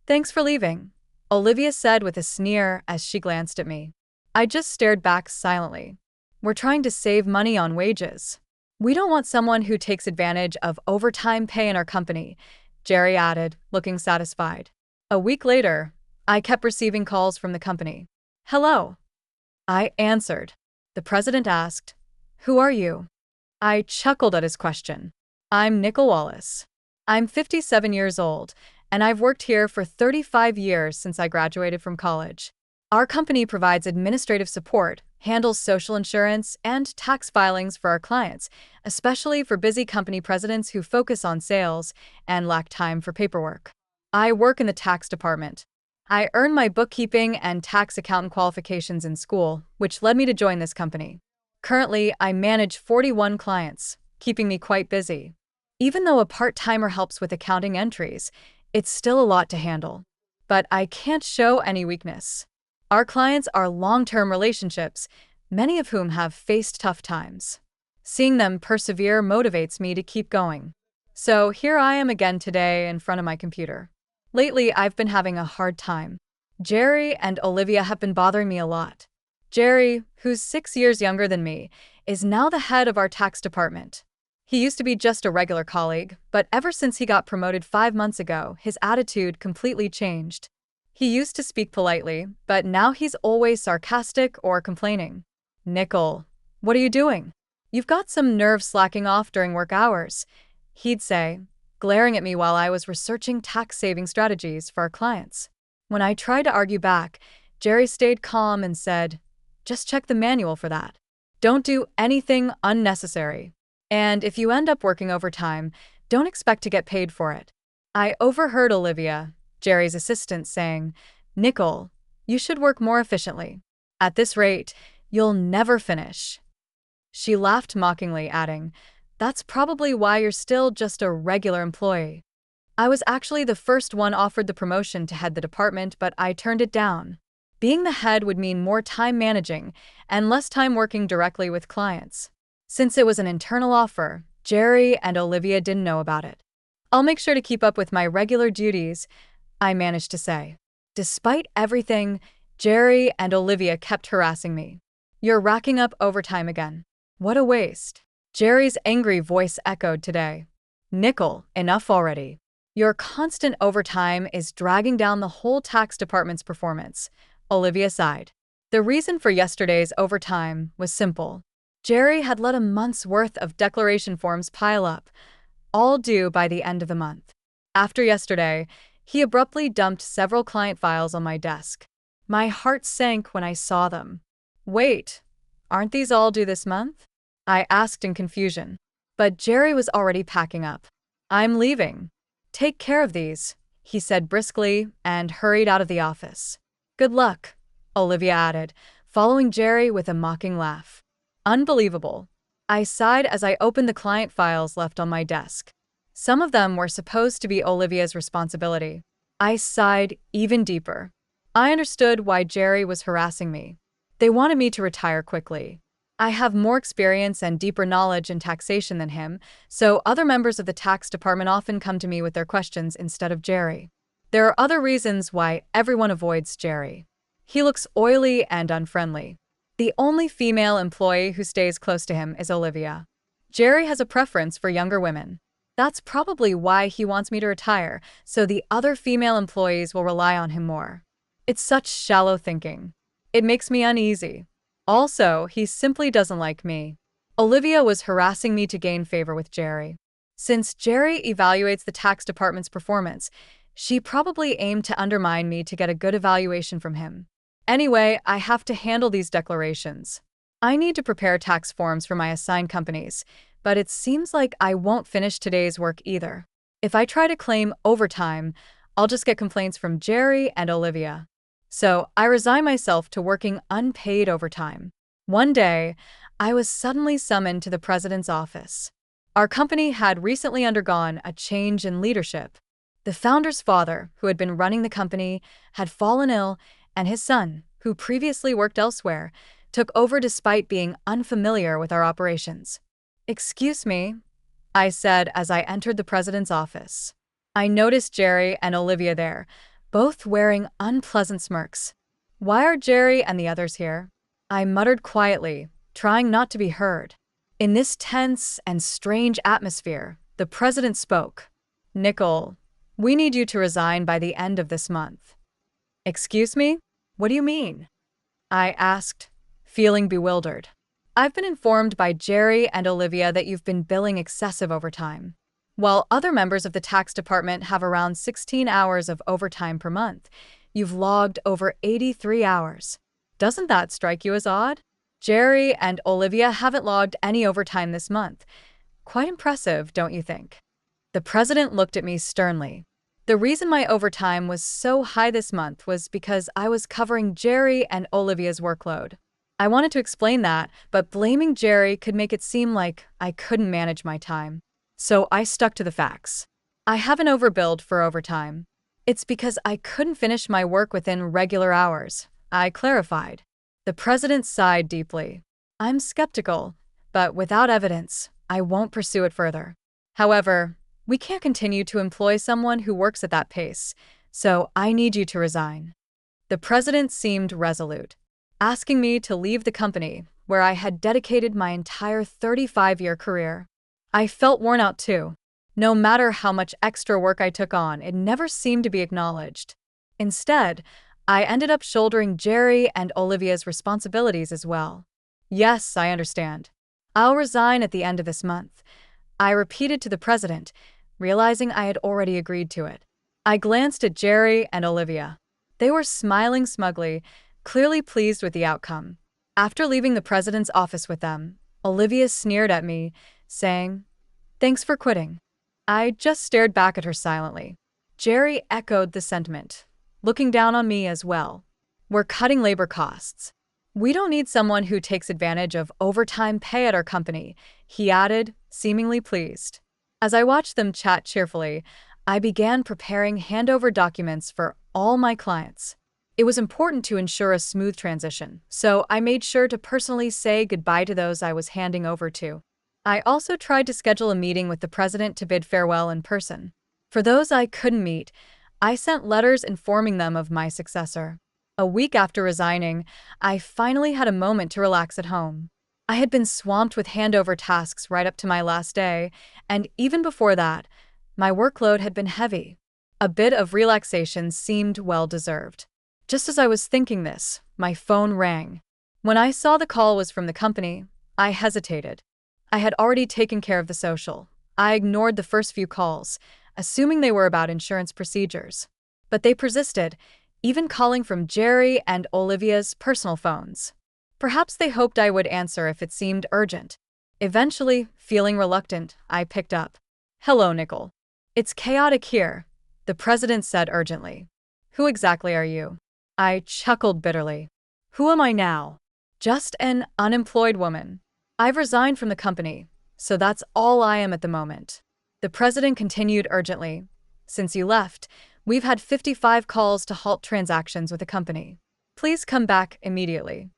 Thanks for leaving, Olivia said with a sneer as she glanced at me. I just stared back silently. We're trying to save money on wages. We don't want someone who takes advantage of overtime pay in our company, Jerry added, looking satisfied. A week later, I kept receiving calls from the company. Hello. I answered. The president asked, Who are you? I chuckled at his question. I'm Nickel Wallace. I'm 57 years old, and I've worked here for 35 years since I graduated from college. Our company provides administrative support, handles social insurance, and tax filings for our clients, especially for busy company presidents who focus on sales and lack time for paperwork. I work in the tax department. I earned my bookkeeping and tax accountant qualifications in school, which led me to join this company. Currently, I manage 41 clients, keeping me quite busy. Even though a part-timer helps with accounting entries, it's still a lot to handle. But I can't show any weakness. Our clients are long-term relationships, many of whom have faced tough times. Seeing them persevere motivates me to keep going. So here I am again today in front of my computer. Lately, I've been having a hard time. Jerry and Olivia have been bothering me a lot. Jerry, who's 6 years younger than me, is now the head of our tax department. He used to be just a regular colleague, but ever since he got promoted 5 months ago, his attitude completely changed. He used to speak politely, but now he's always sarcastic or complaining. Nickel, what are you doing? You've got some nerve slacking off during work hours, he'd say, glaring at me while I was researching tax-saving strategies for our clients. When I tried to argue back, Jerry stayed calm and said, Just check the manual for that. Don't do anything unnecessary. And if you end up working overtime, don't expect to get paid for it. I overheard Olivia, Jerry's assistant, saying, Nickel, you should work more efficiently. At this rate, you'll never finish. She laughed mockingly, adding, That's probably why you're still just a regular employee. I was actually the first one offered the promotion to head the department, but I turned it down. Being the head would mean more time managing and less time working directly with clients. Since it was an internal offer, Jerry and Olivia didn't know about it. I'll make sure to keep up with my regular duties, I managed to say. Despite everything, Jerry and Olivia kept harassing me. You're racking up overtime again. What a waste. Jerry's angry voice echoed today. Nickel, enough already. Your constant overtime is dragging down the whole tax department's performance, Olivia sighed. The reason for yesterday's overtime was simple. Jerry had let a month's worth of declaration forms pile up, all due by the end of the month. After yesterday, he abruptly dumped several client files on my desk. My heart sank when I saw them. Wait, aren't these all due this month? I asked in confusion. But Jerry was already packing up. I'm leaving. Take care of these, he said briskly and hurried out of the office. Good luck, Olivia added, following Jerry with a mocking laugh. Unbelievable. I sighed as I opened the client files left on my desk. Some of them were supposed to be Olivia's responsibility. I sighed even deeper. I understood why Jerry was harassing me. They wanted me to retire quickly. I have more experience and deeper knowledge in taxation than him, so other members of the tax department often come to me with their questions instead of Jerry. There are other reasons why everyone avoids Jerry. He looks oily and unfriendly. The only female employee who stays close to him is Olivia. Jerry has a preference for younger women. That's probably why he wants me to retire, so the other female employees will rely on him more. It's such shallow thinking. It makes me uneasy. Also, he simply doesn't like me. Olivia was harassing me to gain favor with Jerry. Since Jerry evaluates the tax department's performance, she probably aimed to undermine me to get a good evaluation from him. Anyway, I have to handle these declarations. I need to prepare tax forms for my assigned companies, but it seems like I won't finish today's work either. If I try to claim overtime, I'll just get complaints from Jerry and Olivia. So I resign myself to working unpaid overtime. One day, I was suddenly summoned to the president's office. Our company had recently undergone a change in leadership. The founder's father, who had been running the company, had fallen ill, and his son, who previously worked elsewhere, took over despite being unfamiliar with our operations. Excuse me, I said as I entered the president's office. I noticed Jerry and Olivia there, both wearing unpleasant smirks. Why are Jerry and the others here? I muttered quietly, trying not to be heard. In this tense and strange atmosphere, the president spoke. Nicole, we need you to resign by the end of this month. Excuse me? What do you mean? I asked, feeling bewildered. I've been informed by Jerry and Olivia that you've been billing excessive overtime. While other members of the tax department have around 16 hours of overtime per month, you've logged over 83 hours. Doesn't that strike you as odd? Jerry and Olivia haven't logged any overtime this month. Quite impressive, don't you think? The president looked at me sternly. The reason my overtime was so high this month was because I was covering Jerry and Olivia's workload. I wanted to explain that, but blaming Jerry could make it seem like I couldn't manage my time. So I stuck to the facts. I haven't overbilled for overtime. It's because I couldn't finish my work within regular hours, I clarified. The president sighed deeply. I'm skeptical, but without evidence, I won't pursue it further. However, we can't continue to employ someone who works at that pace, so I need you to resign. The president seemed resolute, asking me to leave the company where I had dedicated my entire 35-year career. I felt worn out too. No matter how much extra work I took on, it never seemed to be acknowledged. Instead, I ended up shouldering Jerry and Olivia's responsibilities as well. Yes, I understand. I'll resign at the end of this month, I repeated to the president, realizing I had already agreed to it. I glanced at Jerry and Olivia. They were smiling smugly, clearly pleased with the outcome. After leaving the president's office with them, Olivia sneered at me, saying, "Thanks for quitting." I just stared back at her silently. Jerry echoed the sentiment, looking down on me as well. "We're cutting labor costs. We don't need someone who takes advantage of overtime pay at our company," he added, seemingly pleased. As I watched them chat cheerfully, I began preparing handover documents for all my clients. It was important to ensure a smooth transition, so I made sure to personally say goodbye to those I was handing over to. I also tried to schedule a meeting with the president to bid farewell in person. For those I couldn't meet, I sent letters informing them of my successor. A week after resigning, I finally had a moment to relax at home. I had been swamped with handover tasks right up to my last day, and even before that, my workload had been heavy. A bit of relaxation seemed well-deserved. Just as I was thinking this, my phone rang. When I saw the call was from the company, I hesitated. I had already taken care of the social. I ignored the first few calls, assuming they were about insurance procedures. But they persisted, even calling from Jerry and Olivia's personal phones. Perhaps they hoped I would answer if it seemed urgent. Eventually, feeling reluctant, I picked up. "Hello, Nicole. It's chaotic here," the president said urgently. "Who exactly are you?" I chuckled bitterly. "Who am I now? Just an unemployed woman. I've resigned from the company, so that's all I am at the moment." The president continued urgently. "Since you left, we've had 55 calls to halt transactions with the company. Please come back immediately."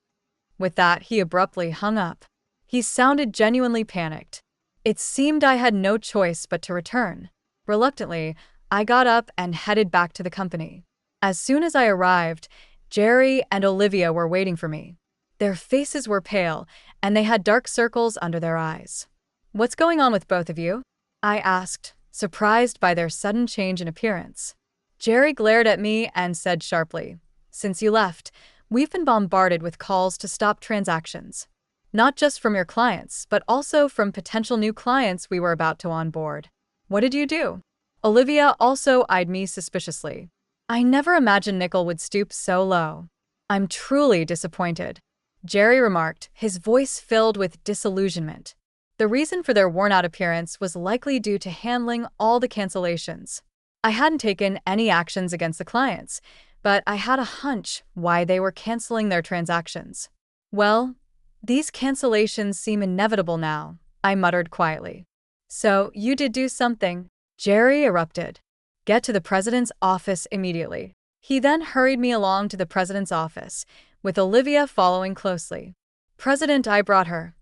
With that, he abruptly hung up. He sounded genuinely panicked. It seemed I had no choice but to return. Reluctantly, I got up and headed back to the company. As soon as I arrived, Jerry and Olivia were waiting for me. Their faces were pale, and they had dark circles under their eyes. "What's going on with both of you?" I asked, surprised by their sudden change in appearance. Jerry glared at me and said sharply, "Since you left, we've been bombarded with calls to stop transactions. Not just from your clients, but also from potential new clients we were about to onboard." "What did you do?" Olivia also eyed me suspiciously. I never imagined Nicole would stoop so low. "I'm truly disappointed," Jerry remarked, his voice filled with disillusionment. The reason for their worn-out appearance was likely due to handling all the cancellations. I hadn't taken any actions against the clients, but I had a hunch why they were canceling their transactions. "Well, these cancellations seem inevitable now," I muttered quietly. "So you did do something," Jerry erupted. "Get to the president's office immediately." He then hurried me along to the president's office, with Olivia following closely. "President, I brought her,"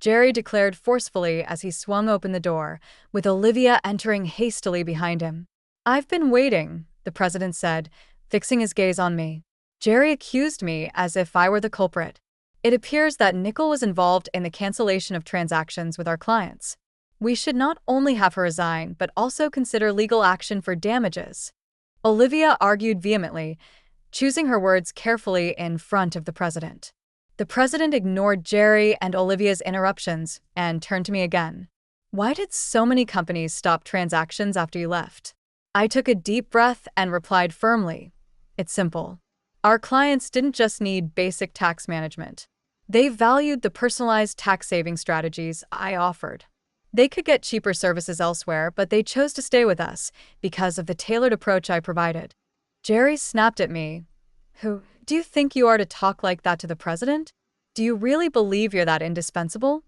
Jerry declared forcefully as he swung open the door, with Olivia entering hastily behind him. "I've been waiting," the president said, fixing his gaze on me. Jerry accused me as if I were the culprit. It appears that Nicole was involved in the cancellation of transactions with our clients. We should not only have her resign, but also consider legal action for damages. Olivia argued vehemently, choosing her words carefully in front of the president. The president ignored Jerry and Olivia's interruptions and turned to me again. Why did so many companies stop transactions after you left? I took a deep breath and replied firmly. It's simple. Our clients didn't just need basic tax management. They valued the personalized tax saving strategies I offered. They could get cheaper services elsewhere, but they chose to stay with us because of the tailored approach I provided. Jerry snapped at me. Who do you think you are to talk like that to the president? Do you really believe you're that indispensable?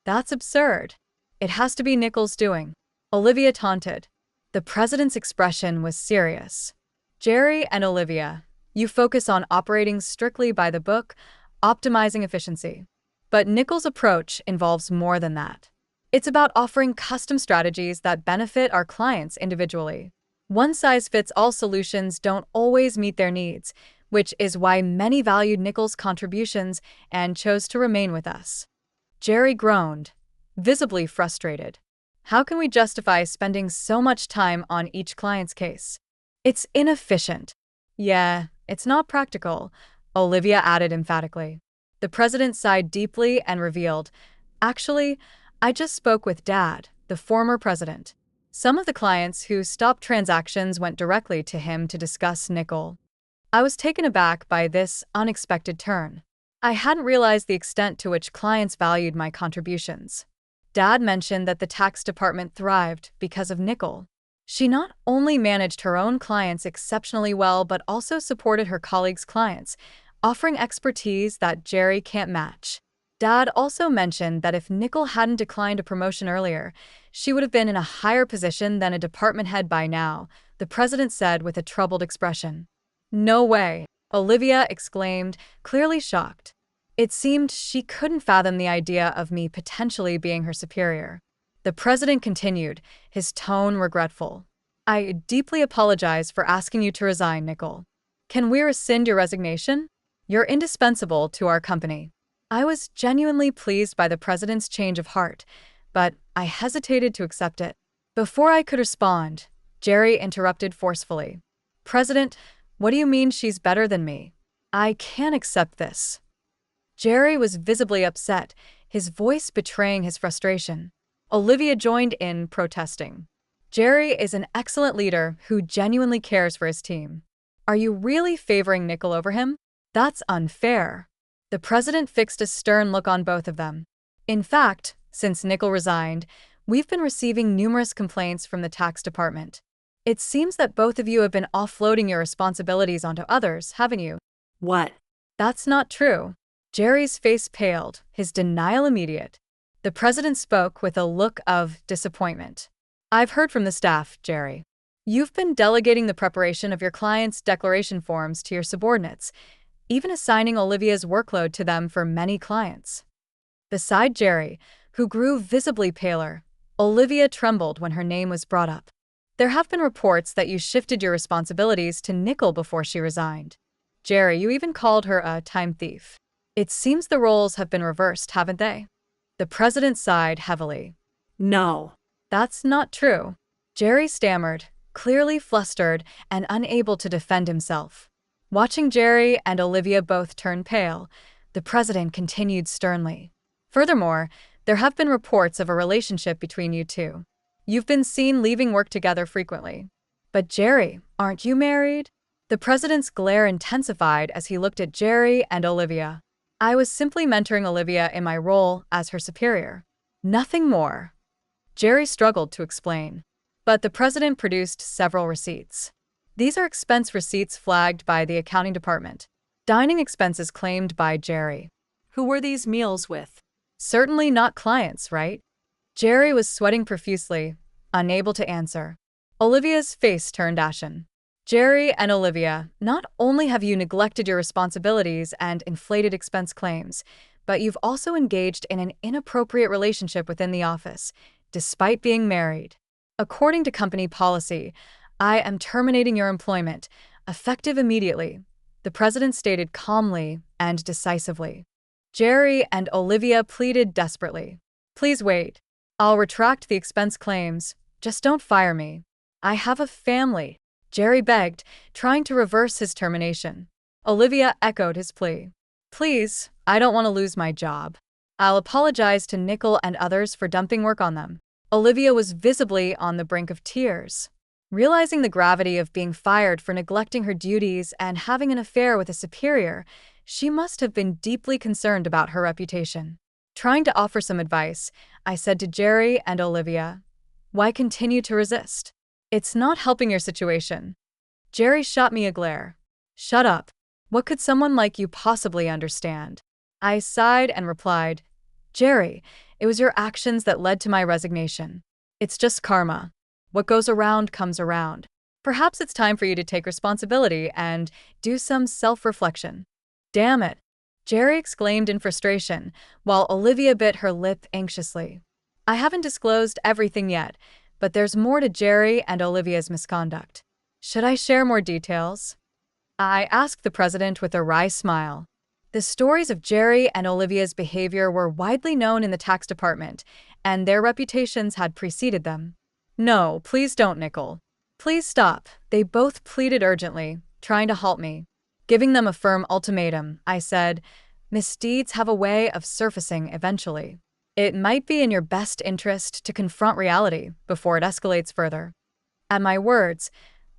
That's absurd. It has to be Nicole's doing. Olivia taunted. The president's expression was serious. Jerry and Olivia, you focus on operating strictly by the book, optimizing efficiency. But Nicole's approach involves more than that. It's about offering custom strategies that benefit our clients individually. One-size-fits-all solutions don't always meet their needs, which is why many valued Nicole's contributions and chose to remain with us. Jerry groaned, visibly frustrated. How can we justify spending so much time on each client's case? It's inefficient. Yeah, it's not practical, Olivia added emphatically. The president sighed deeply and revealed, actually, I just spoke with Dad, the former president. Some of the clients who stopped transactions went directly to him to discuss Nicole. I was taken aback by this unexpected turn. I hadn't realized the extent to which clients valued my contributions. Dad mentioned that the tax department thrived because of Nicole. She not only managed her own clients exceptionally well, but also supported her colleagues' clients, offering expertise that Jerry can't match. Dad also mentioned that if Nicole hadn't declined a promotion earlier, she would have been in a higher position than a department head by now, the president said with a troubled expression. No way, Olivia exclaimed, clearly shocked. It seemed she couldn't fathom the idea of me potentially being her superior. The president continued, his tone regretful. I deeply apologize for asking you to resign, Nicole. Can we rescind your resignation? You're indispensable to our company. I was genuinely pleased by the president's change of heart, but I hesitated to accept it. Before I could respond, Jerry interrupted forcefully. President, what do you mean she's better than me? I can't accept this. Jerry was visibly upset, his voice betraying his frustration. Olivia joined in, protesting. Jerry is an excellent leader who genuinely cares for his team. Are you really favoring Nicole over him? That's unfair. The president fixed a stern look on both of them. In fact, since Nicole resigned, we've been receiving numerous complaints from the tax department. It seems that both of you have been offloading your responsibilities onto others, haven't you? What? That's not true. Jerry's face paled, his denial immediate. The president spoke with a look of disappointment. I've heard from the staff, Jerry. You've been delegating the preparation of your clients' declaration forms to your subordinates, even assigning Olivia's workload to them for many clients. Beside Jerry, who grew visibly paler, Olivia trembled when her name was brought up. There have been reports that you shifted your responsibilities to Nicole before she resigned. Jerry, you even called her a time thief. It seems the roles have been reversed, haven't they? The president sighed heavily. No. That's not true. Jerry stammered, clearly flustered and unable to defend himself. Watching Jerry and Olivia both turn pale, the president continued sternly. Furthermore, there have been reports of a relationship between you two. You've been seen leaving work together frequently. But Jerry, aren't you married? The president's glare intensified as he looked at Jerry and Olivia. I was simply mentoring Olivia in my role as her superior. Nothing more. Jerry struggled to explain. But the president produced several receipts. These are expense receipts flagged by the accounting department. Dining expenses claimed by Jerry. Who were these meals with? Certainly not clients, right? Jerry was sweating profusely, unable to answer. Olivia's face turned ashen. Jerry and Olivia, not only have you neglected your responsibilities and inflated expense claims, but you've also engaged in an inappropriate relationship within the office, despite being married. According to company policy, I am terminating your employment Effective immediately, the president stated calmly and decisively. Jerry and Olivia pleaded desperately. Please wait. I'll retract the expense claims. Just don't fire me. I have a family. Jerry begged, trying to reverse his termination. Olivia echoed his plea. Please, I don't want to lose my job. I'll apologize to Nickel and others for dumping work on them. Olivia was visibly on the brink of tears. Realizing the gravity of being fired for neglecting her duties and having an affair with a superior, she must have been deeply concerned about her reputation. Trying to offer some advice, I said to Jerry and Olivia, "Why continue to resist? It's not helping your situation." Jerry shot me a glare. "Shut up. What could someone like you possibly understand?" I sighed and replied, "Jerry, it was your actions that led to my resignation. It's just karma. What goes around comes around. Perhaps it's time for you to take responsibility and do some self-reflection." "Damn it," Jerry exclaimed in frustration, while Olivia bit her lip anxiously. I haven't disclosed everything yet, but there's more to Jerry and Olivia's misconduct. Should I share more details? I asked the president with a wry smile. The stories of Jerry and Olivia's behavior were widely known in the tax department, and their reputations had preceded them. "No, please don't, Nickel. Please stop," they both pleaded urgently, trying to halt me. Giving them a firm ultimatum, I said, "Misdeeds have a way of surfacing eventually. It might be in your best interest to confront reality before it escalates further." At my words,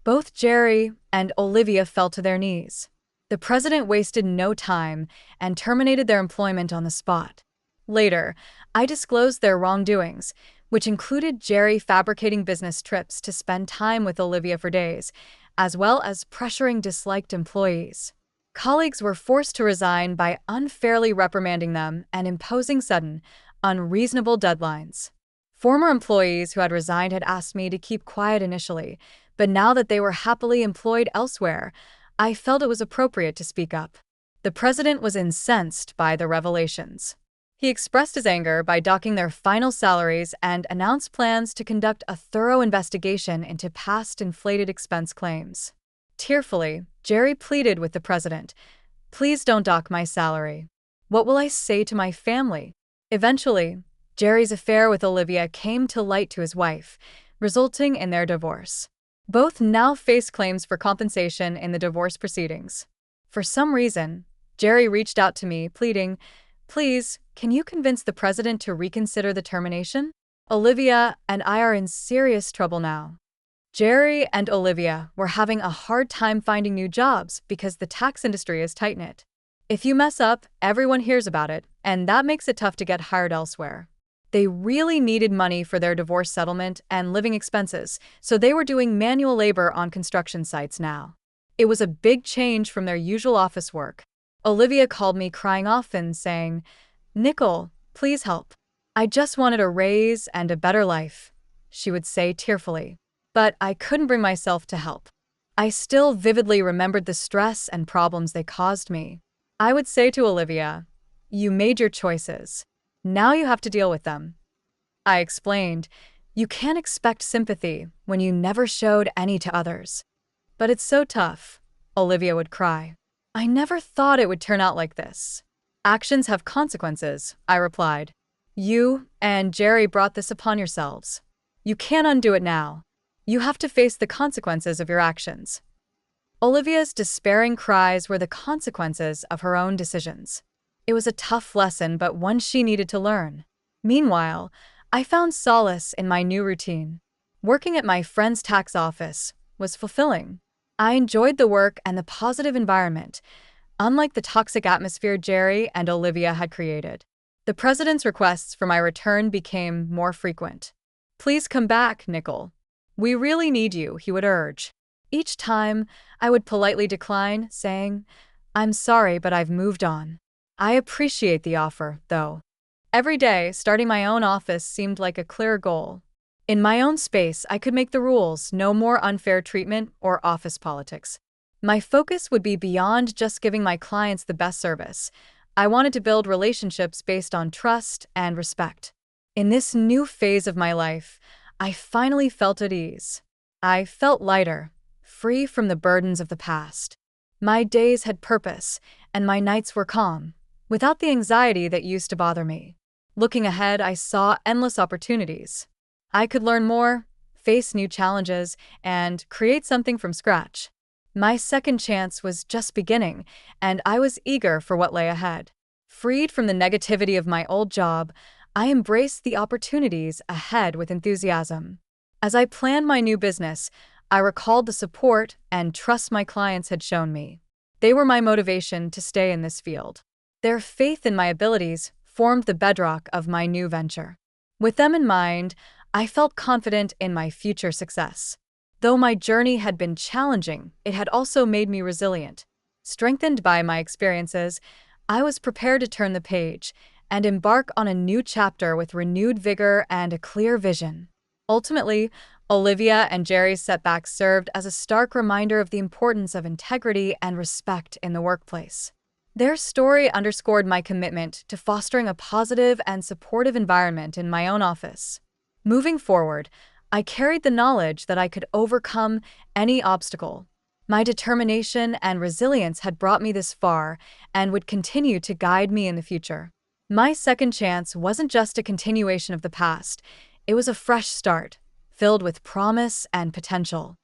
both Jerry and Olivia fell to their knees. The president wasted no time and terminated their employment on the spot. Later, I disclosed their wrongdoings, which included Jerry fabricating business trips to spend time with Olivia for days, as well as pressuring disliked employees. Colleagues were forced to resign by unfairly reprimanding them and imposing sudden, unreasonable deadlines. Former employees who had resigned had asked me to keep quiet initially, but now that they were happily employed elsewhere, I felt it was appropriate to speak up. The president was incensed by the revelations. He expressed his anger by docking their final salaries and announced plans to conduct a thorough investigation into past inflated expense claims. Tearfully, Jerry pleaded with the president, "Please don't dock my salary. What will I say to my family?" Eventually, Jerry's affair with Olivia came to light to his wife, resulting in their divorce. Both now face claims for compensation in the divorce proceedings. For some reason, Jerry reached out to me, pleading, "Please, can you convince the president to reconsider the termination? Olivia and I are in serious trouble now." Jerry and Olivia were having a hard time finding new jobs because the tax industry is tight-knit. If you mess up, everyone hears about it, and that makes it tough to get hired elsewhere. They really needed money for their divorce settlement and living expenses, so they were doing manual labor on construction sites now. It was a big change from their usual office work. Olivia called me crying often, saying, "Nickel, please help. I just wanted a raise and a better life," she would say tearfully. But I couldn't bring myself to help. I still vividly remembered the stress and problems they caused me. I would say to Olivia, "You made your choices. Now you have to deal with them." I explained, "You can't expect sympathy when you never showed any to others." "But it's so tough," Olivia would cry. "I never thought it would turn out like this." "Actions have consequences," I replied. "You and Jerry brought this upon yourselves. You can't undo it now. You have to face the consequences of your actions." Olivia's despairing cries were the consequences of her own decisions. It was a tough lesson, but one she needed to learn. Meanwhile, I found solace in my new routine. Working at my friend's tax office was fulfilling. I enjoyed the work and the positive environment, unlike the toxic atmosphere Jerry and Olivia had created. The president's requests for my return became more frequent. "Please come back, Nickel. We really need you," he would urge. Each time, I would politely decline, saying, "I'm sorry, but I've moved on." I appreciate the offer, though. Every day, starting my own office seemed like a clear goal. In my own space, I could make the rules, no more unfair treatment or office politics. My focus would be beyond just giving my clients the best service. I wanted to build relationships based on trust and respect. In this new phase of my life, I finally felt at ease. I felt lighter, free from the burdens of the past. My days had purpose, and my nights were calm, without the anxiety that used to bother me. Looking ahead, I saw endless opportunities. I could learn more, face new challenges, and create something from scratch. My second chance was just beginning, and I was eager for what lay ahead. Freed from the negativity of my old job, I embraced the opportunities ahead with enthusiasm. As I planned my new business, I recalled the support and trust my clients had shown me. They were my motivation to stay in this field. Their faith in my abilities formed the bedrock of my new venture. With them in mind, I felt confident in my future success. Though my journey had been challenging, it had also made me resilient. Strengthened by my experiences, I was prepared to turn the page and embark on a new chapter with renewed vigor and a clear vision. Ultimately, Olivia and Jerry's setbacks served as a stark reminder of the importance of integrity and respect in the workplace. Their story underscored my commitment to fostering a positive and supportive environment in my own office. Moving forward, I carried the knowledge that I could overcome any obstacle. My determination and resilience had brought me this far and would continue to guide me in the future. My second chance wasn't just a continuation of the past, it was a fresh start, filled with promise and potential.